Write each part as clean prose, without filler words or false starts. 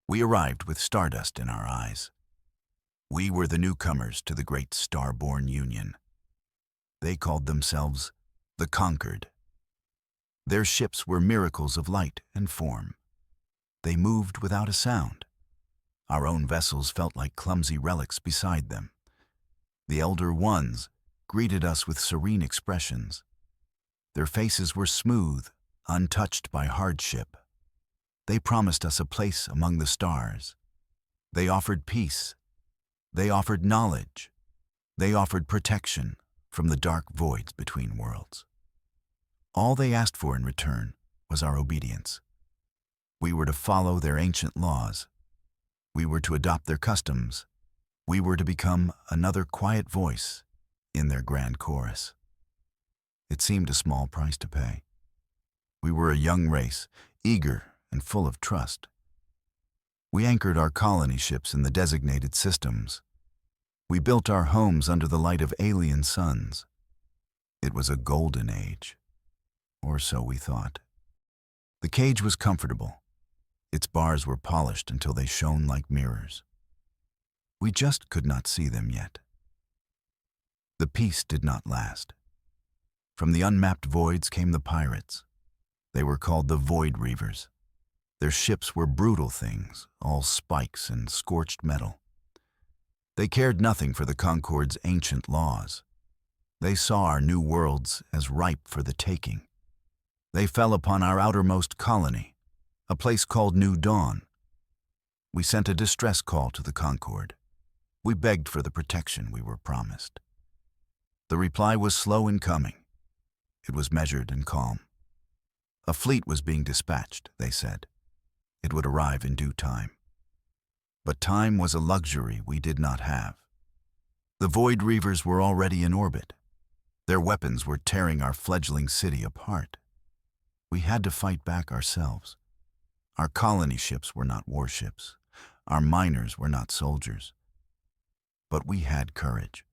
We arrived with stardust in our eyes. We were the newcomers to the great star-born union. They called themselves the Conquered. Their ships were miracles of light and form. They moved without a sound. Our own vessels felt like clumsy relics beside them. The Elder Ones greeted us with serene expressions. Their faces were smooth, untouched by hardship. They promised us a place among the stars. They offered peace. They offered knowledge. They offered protection from the dark voids between worlds. All they asked for in return was our obedience. We were to follow their ancient laws. We were to adopt their customs. We were to become another quiet voice in their grand chorus. It seemed a small price to pay. We were a young race, eager and full of trust. We anchored our colony ships in the designated systems. We built our homes under the light of alien suns. It was a golden age, or so we thought. The cage was comfortable. Its bars were polished until they shone like mirrors. We just could not see them yet. The peace did not last. From the unmapped voids came the pirates. They were called the Void Reavers. Their ships were brutal things, all spikes and scorched metal. They cared nothing for the Concord's ancient laws. They saw our new worlds as ripe for the taking. They fell upon our outermost colony, a place called New Dawn. We sent a distress call to the Concord. We begged for the protection we were promised. The reply was slow in coming. It was measured and calm. A fleet was being dispatched, they said. It would arrive in due time. But time was a luxury we did not have. The Void Reavers were already in orbit. Their weapons were tearing our fledgling city apart. We had to fight back ourselves. Our colony ships were not warships. Our miners were not soldiers. But we had courage.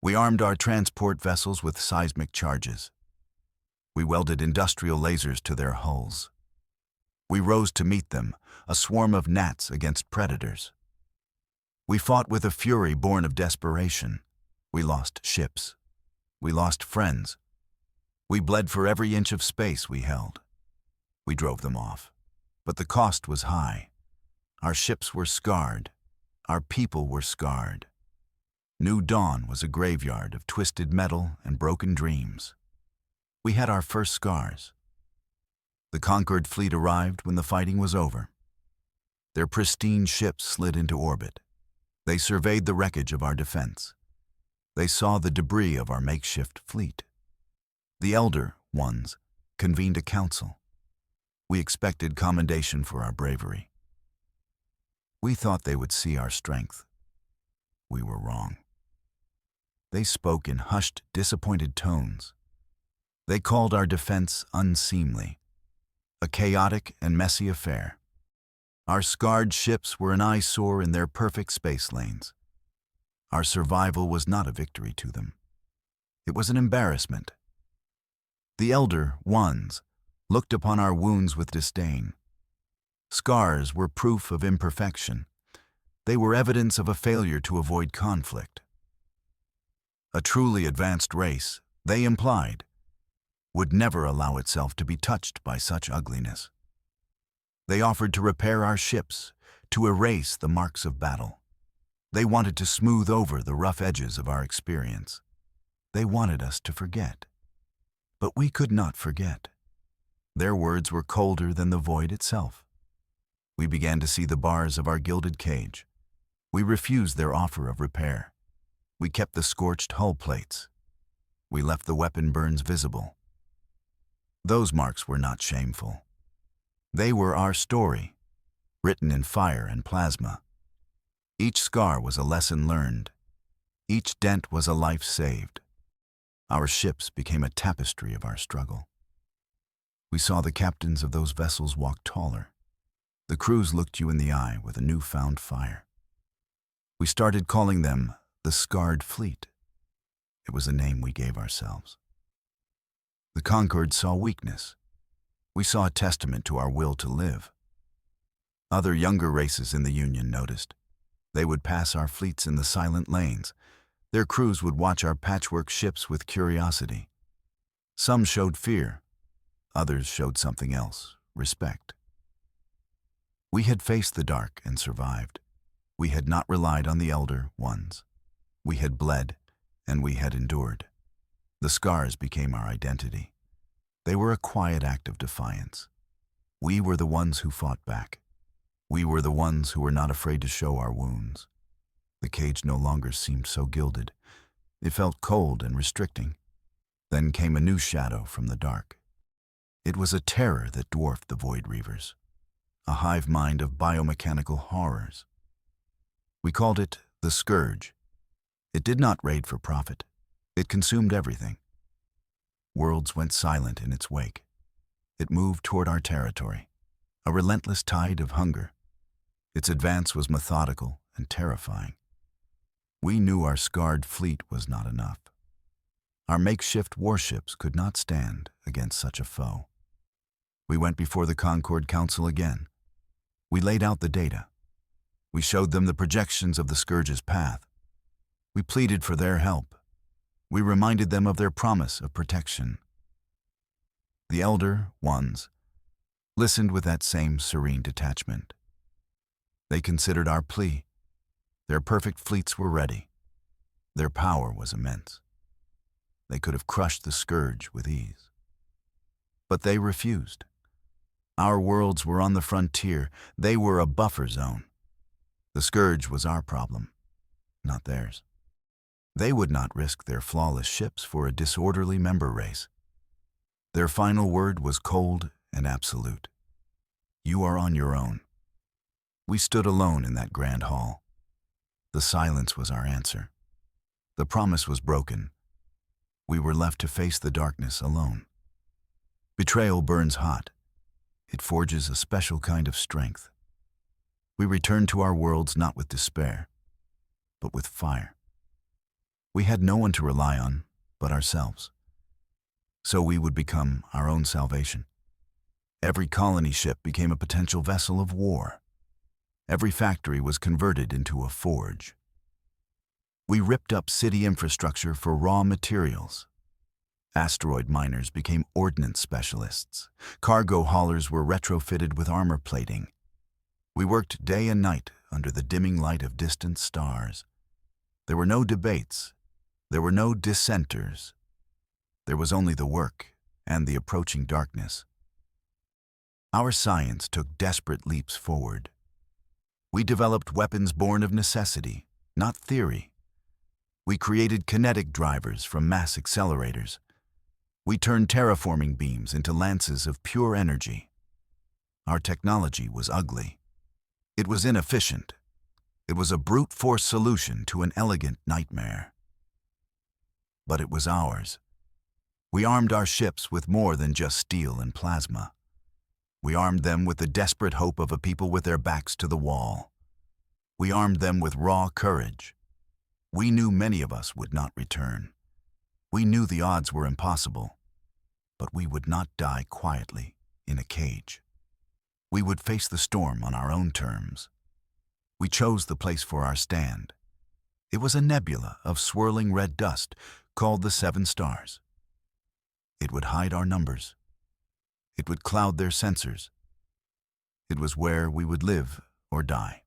We armed our transport vessels with seismic charges. We welded industrial lasers to their hulls. We rose to meet them, a swarm of gnats against predators. We fought with a fury born of desperation. We lost ships. We lost friends. We bled for every inch of space we held. We drove them off. But the cost was high. Our ships were scarred. Our people were scarred. New Dawn was a graveyard of twisted metal and broken dreams. We had our first scars. The Conquered fleet arrived when the fighting was over. Their pristine ships slid into orbit. They surveyed the wreckage of our defense. They saw the debris of our makeshift fleet. The Elder Ones convened a council. We expected commendation for our bravery. We thought they would see our strength. We were wrong. They spoke in hushed, disappointed tones. They called our defense unseemly, a chaotic and messy affair. Our scarred ships were an eyesore in their perfect space lanes. Our survival was not a victory to them. It was an embarrassment. The Elder Ones looked upon our wounds with disdain. Scars were proof of imperfection. They were evidence of a failure to avoid conflict. A truly advanced race, they implied, would never allow itself to be touched by such ugliness. They offered to repair our ships, to erase the marks of battle. They wanted to smooth over the rough edges of our experience. They wanted us to forget. But we could not forget. Their words were colder than the void itself. We began to see the bars of our gilded cage. We refused their offer of repair. We kept the scorched hull plates. We left the weapon burns visible. Those marks were not shameful. They were our story, written in fire and plasma. Each scar was a lesson learned. Each dent was a life saved. Our ships became a tapestry of our struggle. We saw the captains of those vessels walk taller. The crews looked you in the eye with a newfound fire. We started calling them the Scarred Fleet. It was a name we gave ourselves. The Concord saw weakness. We saw a testament to our will to live. Other younger races in the Union noticed. They would pass our fleets in the silent lanes. Their crews would watch our patchwork ships with curiosity. Some showed fear. Others showed something else, respect. We had faced the dark and survived. We had not relied on the elder ones. We had bled, and we had endured. The scars became our identity. They were a quiet act of defiance. We were the ones who fought back. We were the ones who were not afraid to show our wounds. The cage no longer seemed so gilded. It felt cold and restricting. Then came a new shadow from the dark. It was a terror that dwarfed the Void Reavers, a hive mind of biomechanical horrors. We called it the Scourge. It did not raid for profit. It consumed everything. Worlds went silent in its wake. It moved toward our territory, a relentless tide of hunger. Its advance was methodical and terrifying. We knew our scarred fleet was not enough. Our makeshift warships could not stand against such a foe. We went before the Concord Council again. We laid out the data. We showed them the projections of the Scourge's path. We pleaded for their help. We reminded them of their promise of protection. The elder ones listened with that same serene detachment. They considered our plea. Their perfect fleets were ready. Their power was immense. They could have crushed the Scourge with ease. But they refused. Our worlds were on the frontier. They were a buffer zone. The Scourge was our problem, not theirs. They would not risk their flawless ships for a disorderly member race. Their final word was cold and absolute. You are on your own. We stood alone in that grand hall. The silence was our answer. The promise was broken. We were left to face the darkness alone. Betrayal burns hot. It forges a special kind of strength. We returned to our worlds not with despair, but with fire. We had no one to rely on but ourselves. So we would become our own salvation. Every colony ship became a potential vessel of war. Every factory was converted into a forge. We ripped up city infrastructure for raw materials. Asteroid miners became ordnance specialists. Cargo haulers were retrofitted with armor plating. We worked day and night under the dimming light of distant stars. There were no debates. There were no dissenters. There was only the work and the approaching darkness. Our science took desperate leaps forward. We developed weapons born of necessity, not theory. We created kinetic drivers from mass accelerators. We turned terraforming beams into lances of pure energy. Our technology was ugly. It was inefficient. It was a brute force solution to an elegant nightmare. But it was ours. We armed our ships with more than just steel and plasma. We armed them with the desperate hope of a people with their backs to the wall. We armed them with raw courage. We knew many of us would not return. We knew the odds were impossible, but we would not die quietly in a cage. We would face the storm on our own terms. We chose the place for our stand. It was a nebula of swirling red dust called the Seven Stars. It would hide our numbers. It would cloud their sensors. It was where we would live or die.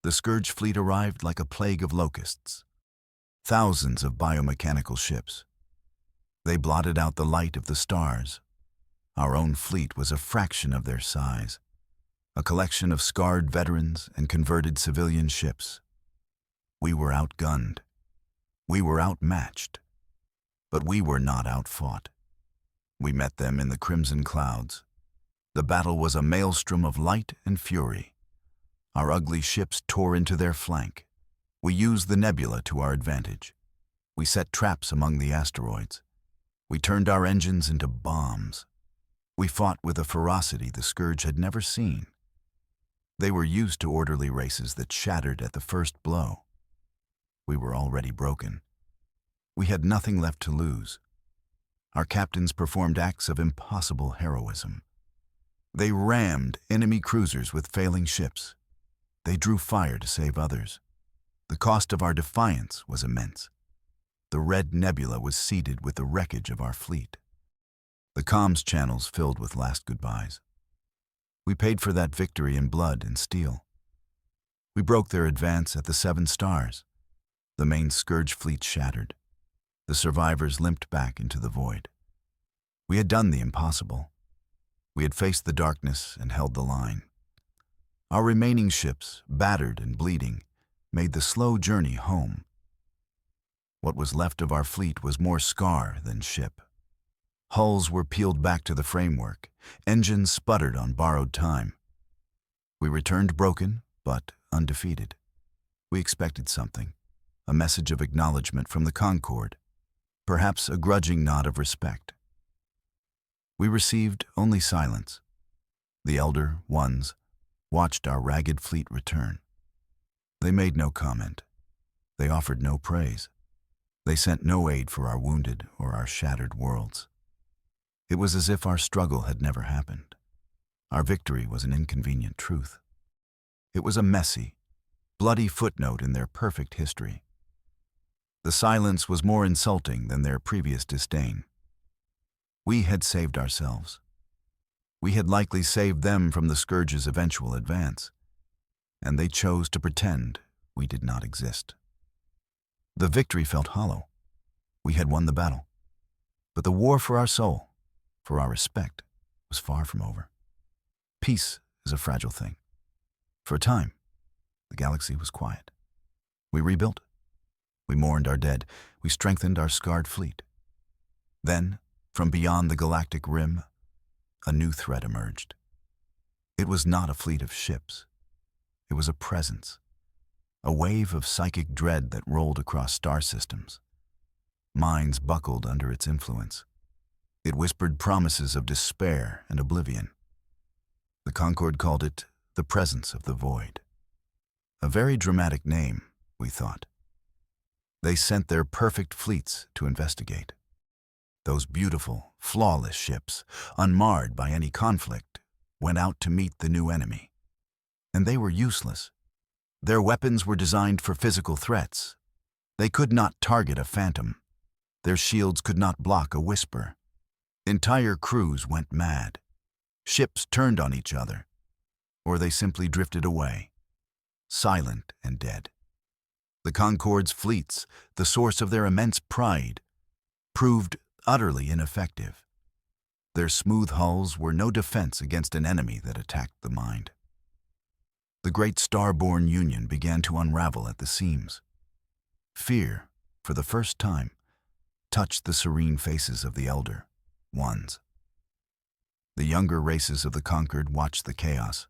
The Scourge fleet arrived like a plague of locusts. Thousands of biomechanical ships. They blotted out the light of the stars. Our own fleet was a fraction of their size, a collection of scarred veterans and converted civilian ships. We were outgunned. We were outmatched. But we were not outfought. We met them in the crimson clouds. The battle was a maelstrom of light and fury. Our ugly ships tore into their flank. We used the nebula to our advantage. We set traps among the asteroids. We turned our engines into bombs. We fought with a ferocity the Scourge had never seen. They were used to orderly races that shattered at the first blow. We were already broken. We had nothing left to lose. Our captains performed acts of impossible heroism. They rammed enemy cruisers with failing ships. They drew fire to save others. The cost of our defiance was immense. The Red Nebula was seeded with the wreckage of our fleet. The comms channels filled with last goodbyes. We paid for that victory in blood and steel. We broke their advance at the 7 stars. The main Scourge fleet shattered. The survivors limped back into the void. We had done the impossible. We had faced the darkness and held the line. Our remaining ships, battered and bleeding, made the slow journey home. What was left of our fleet was more scar than ship. Hulls were peeled back to the framework. Engines sputtered on borrowed time. We returned broken, but undefeated. We expected something, a message of acknowledgement from the Concorde, perhaps a grudging nod of respect. We received only silence. The Elder Ones watched our ragged fleet return. They made no comment. They offered no praise. They sent no aid for our wounded or our shattered worlds. It was as if our struggle had never happened. Our victory was an inconvenient truth. It was a messy, bloody footnote in their perfect history. The silence was more insulting than their previous disdain. We had saved ourselves. We had likely saved them from the Scourge's eventual advance, and they chose to pretend we did not exist. The victory felt hollow. We had won the battle. But the war for our soul, for our respect, was far from over. Peace is a fragile thing. For a time, the galaxy was quiet. We rebuilt. We mourned our dead. We strengthened our scarred fleet. Then, from beyond the galactic rim, a new threat emerged. It was not a fleet of ships. It was a presence, a wave of psychic dread that rolled across star systems. Minds buckled under its influence. It whispered promises of despair and oblivion. The Concorde called it the presence of the void. A very dramatic name, we thought. They sent their perfect fleets to investigate. Those beautiful, flawless ships, unmarred by any conflict, went out to meet the new enemy. And they were useless. Their weapons were designed for physical threats. They could not target a phantom. Their shields could not block a whisper. Entire crews went mad. Ships turned on each other, or they simply drifted away, silent and dead. The Concorde's fleets, the source of their immense pride, proved utterly ineffective. Their smooth hulls were no defense against an enemy that attacked the mind. The great star-born union began to unravel at the seams. Fear, for the first time, touched the serene faces of the Elder Ones. The younger races of the Conquered watched the chaos.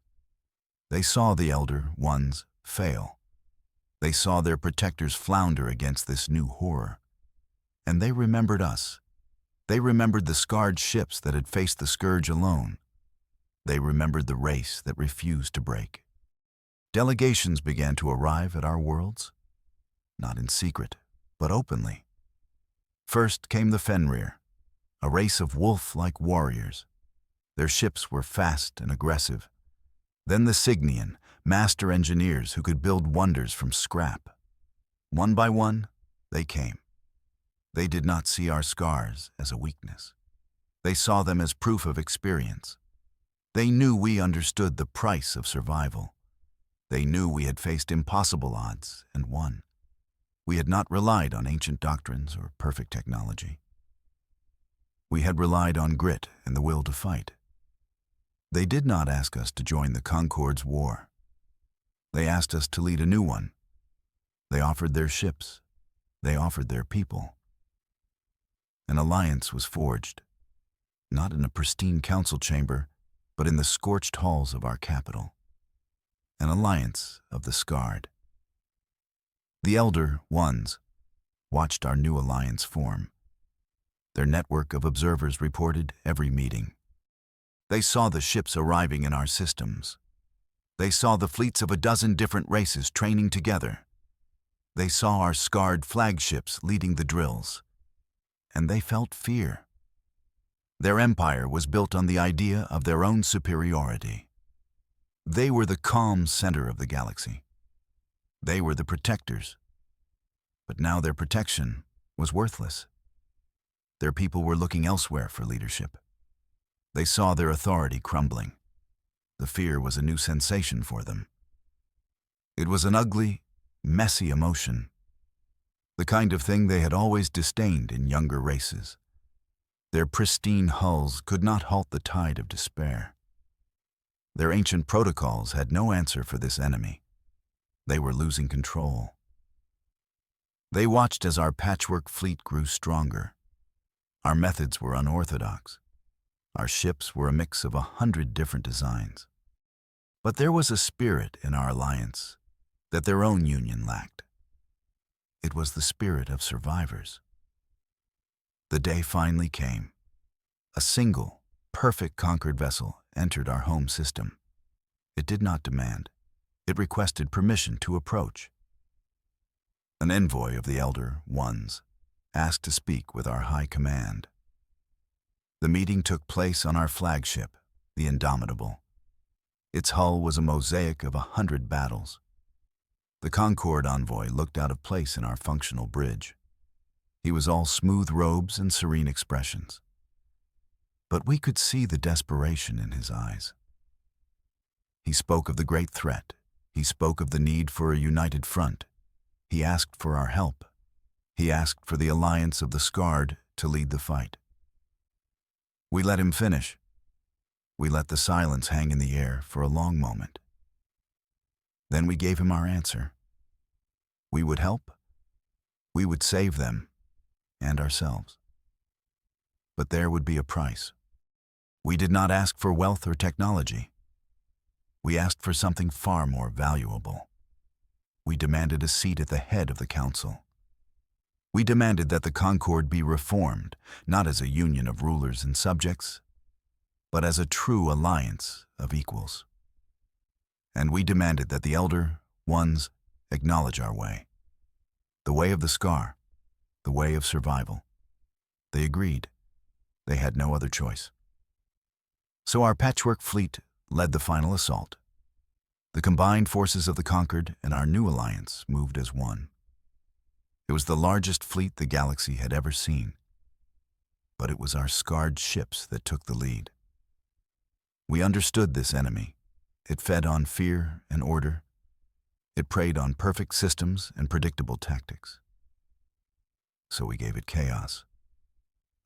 They saw the Elder Ones fail. They saw their protectors flounder against this new horror. And they remembered us. They remembered the scarred ships that had faced the Scourge alone. They remembered the race that refused to break. Delegations began to arrive at our worlds, not in secret, but openly. First came the Fenrir, a race of wolf-like warriors. Their ships were fast and aggressive. Then the Signian, master engineers who could build wonders from scrap. One by one, they came. They did not see our scars as a weakness. They saw them as proof of experience. They knew we understood the price of survival. They knew we had faced impossible odds and won. We had not relied on ancient doctrines or perfect technology. We had relied on grit and the will to fight. They did not ask us to join the Concorde's war. They asked us to lead a new one. They offered their ships. They offered their people. An alliance was forged, not in a pristine council chamber, but in the scorched halls of our capital. An alliance of the scarred. The Elder Ones watched our new alliance form. Their network of observers reported every meeting. They saw the ships arriving in our systems. They saw the fleets of a dozen different races training together. They saw our scarred flagships leading the drills. And they felt fear. Their empire was built on the idea of their own superiority. They were the calm center of the galaxy. They were the protectors. But now their protection was worthless. Their people were looking elsewhere for leadership. They saw their authority crumbling. The fear was a new sensation for them. It was an ugly, messy emotion, the kind of thing they had always disdained in younger races. Their pristine hulls could not halt the tide of despair. Their ancient protocols had no answer for this enemy. They were losing control. They watched as our patchwork fleet grew stronger. Our methods were unorthodox. Our ships were a mix of 100 different designs. But there was a spirit in our alliance that their own union lacked. It was the spirit of survivors. The day finally came. A single, perfect conquered vessel entered our home system. It did not demand. It requested permission to approach. An envoy of the Elder Ones asked to speak with our high command. The meeting took place on our flagship, the Indomitable. Its hull was a mosaic of 100 battles. The Concord envoy looked out of place in our functional bridge. He was all smooth robes and serene expressions. But we could see the desperation in his eyes. He spoke of the great threat. He spoke of the need for a united front. He asked for our help. He asked for the alliance of the Scarred to lead the fight. We let him finish. We let the silence hang in the air for a long moment. Then we gave him our answer. We would help. We would save them and ourselves. But there would be a price. We did not ask for wealth or technology. We asked for something far more valuable. We demanded a seat at the head of the council. We demanded that the Concord be reformed, not as a union of rulers and subjects, but as a true alliance of equals. And we demanded that the Elder Ones acknowledge our way, the way of the Scar, the way of survival. They agreed. They had no other choice. So our patchwork fleet led the final assault. The combined forces of the Conquered and our new alliance moved as one. It was the largest fleet the galaxy had ever seen. But it was our scarred ships that took the lead. We understood this enemy. It fed on fear and order. It preyed on perfect systems and predictable tactics. So we gave it chaos.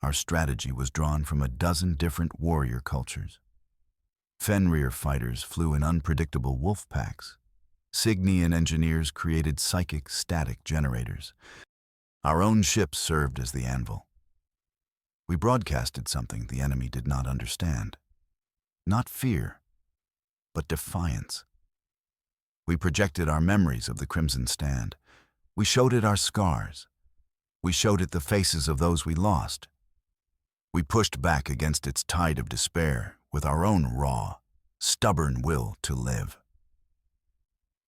Our strategy was drawn from a dozen different warrior cultures. Fenrir fighters flew in unpredictable wolf packs. Cygnian engineers created psychic static generators. Our own ships served as the anvil. We broadcasted something the enemy did not understand. Not fear, but defiance. We projected our memories of the Crimson Stand. We showed it our scars. We showed it the faces of those we lost. We pushed back against its tide of despair with our own raw, stubborn will to live.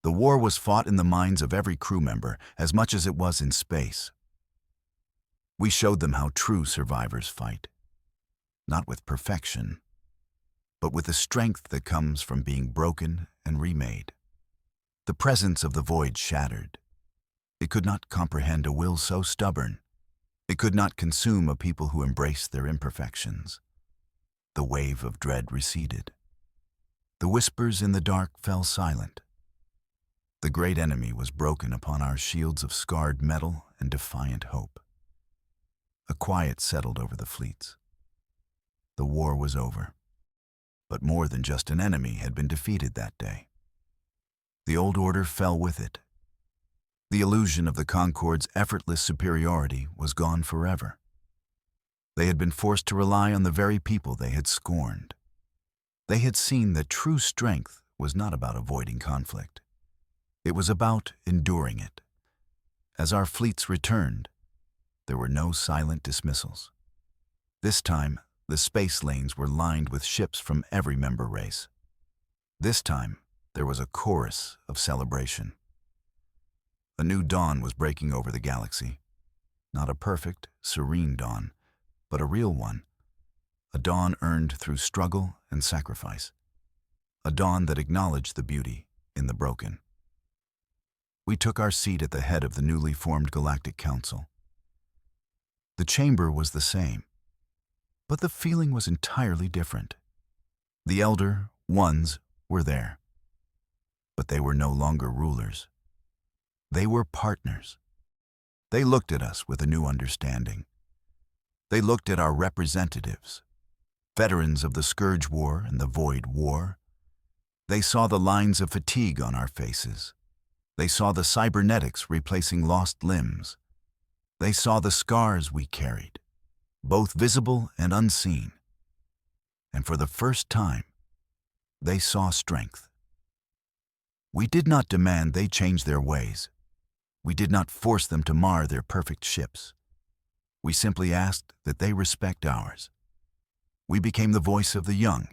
The war was fought in the minds of every crew member as much as it was in space. We showed them how true survivors fight, not with perfection, but with the strength that comes from being broken and remade. The presence of the void shattered. It could not comprehend a will so stubborn. It could not consume a people who embraced their imperfections. The wave of dread receded. The whispers in the dark fell silent. The great enemy was broken upon our shields of scarred metal and defiant hope. A quiet settled over the fleets. The war was over. But more than just an enemy had been defeated that day. The old order fell with it. The illusion of the Concord's effortless superiority was gone forever. They had been forced to rely on the very people they had scorned. They had seen that true strength was not about avoiding conflict. It was about enduring it. As our fleets returned, there were no silent dismissals. This time, the space lanes were lined with ships from every member race. This time, there was a chorus of celebration. A new dawn was breaking over the galaxy. Not a perfect, serene dawn, but a real one. a dawn earned through struggle and sacrifice, a dawn that acknowledged the beauty in the broken. We took our seat at the head of the newly formed Galactic Council. The chamber was the same, but the feeling was entirely different. The Elder Ones were there, but they were no longer rulers. They were partners. They looked at us with a new understanding. They looked at our representatives, veterans of the Scourge War and the Void War. They saw the lines of fatigue on our faces. They saw the cybernetics replacing lost limbs. They saw the scars we carried, both visible and unseen. And for the first time, they saw strength. We did not demand they change their ways. We did not force them to mar their perfect ships. We simply asked that they respect ours. We became the voice of the young,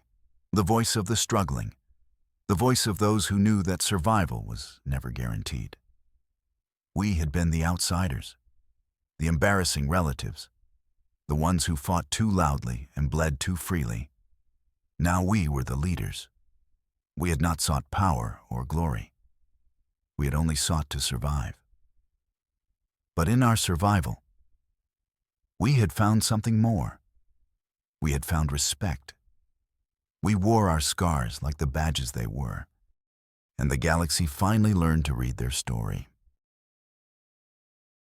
the voice of the struggling, the voice of those who knew that survival was never guaranteed. We had been the outsiders, the embarrassing relatives, the ones who fought too loudly and bled too freely. Now we were the leaders. We had not sought power or glory. We had only sought to survive. But in our survival, we had found something more. We had found respect. We wore our scars like the badges they were, and the galaxy finally learned to read their story.